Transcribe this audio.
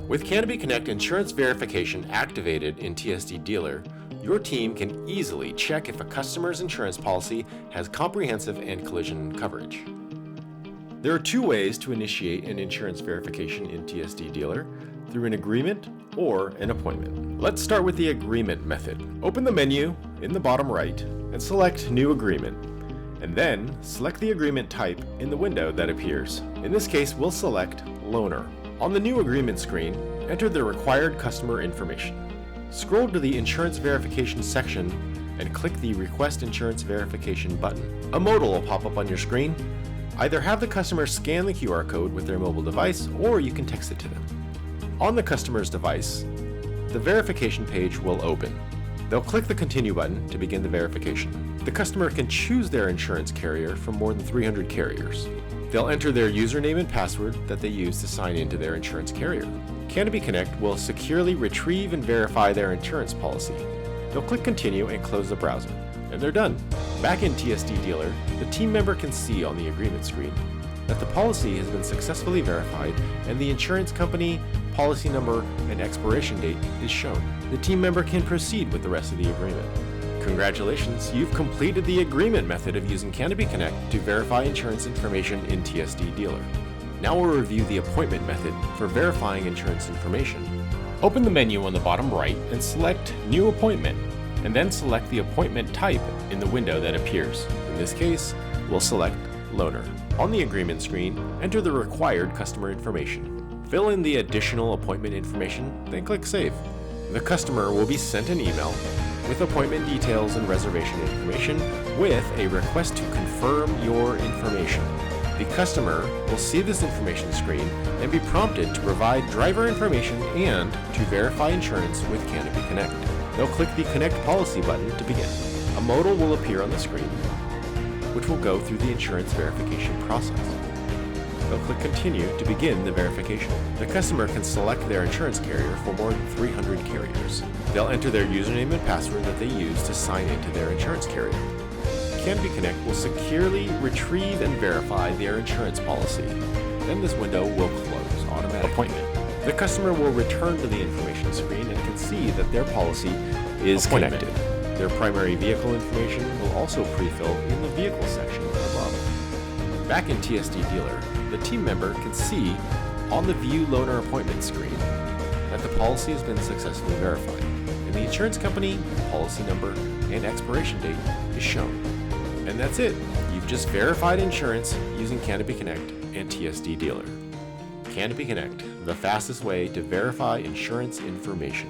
With Canopy Connect insurance verification activated in TSD Dealer, your team can easily check if a customer's insurance policy has comprehensive and collision coverage. There are two ways to initiate an insurance verification in TSD Dealer: through an agreement or an appointment. Let's start with the agreement method. Open the menu in the bottom right and select New Agreement, and then select the agreement type in the window that appears. In this case, we'll select Loaner. On the New Agreement screen, enter the required customer information. Scroll to the Insurance Verification section and click the Request Insurance Verification button. A modal will pop up on your screen. Either have the customer scan the QR code with their mobile device, or you can text it to them. On the customer's device, the verification page will open. They'll click the Continue button to begin the verification. The customer can choose their insurance carrier from more than 300 carriers. They'll enter their username and password that they use to sign into their insurance carrier. Canopy Connect will securely retrieve and verify their insurance policy. They'll click Continue and close the browser, and they're done. Back in TSD Dealer, the team member can see on the agreement screen that the policy has been successfully verified and the insurance company, policy number, and expiration date is shown. The team member can proceed with the rest of the agreement. Congratulations, you've completed the agreement method of using Canopy Connect to verify insurance information in TSD Dealer. Now we'll review the appointment method for verifying insurance information. Open the menu on the bottom right and select New Appointment, and then select the appointment type in the window that appears. In this case, we'll select Loaner. On the agreement screen, enter the required customer information. Fill in the additional appointment information, then click Save. The customer will be sent an email with appointment details and reservation information with a request to confirm your information. The customer will see this information screen and be prompted to provide driver information and to verify insurance with Canopy Connect. They'll click the Connect Policy button to begin. A modal will appear on the screen, which will go through the insurance verification process. They'll click Continue to begin the verification. The customer can select their insurance carrier for more than 300 carriers. They'll enter their username and password that they use to sign into their insurance carrier. Canopy Connect will securely retrieve and verify their insurance policy. Then this window will close automatically. Appointment. The customer will return to the information screen and can see that their policy is connected. Their primary vehicle information will also pre-fill in the vehicle section above. Back in TSD Dealer, the team member can see on the View Loaner Appointment screen that the policy has been successfully verified, and the insurance company, policy number, and expiration date is shown. And that's it. You've just verified insurance using Canopy Connect and TSD Dealer. Canopy Connect, the fastest way to verify insurance information.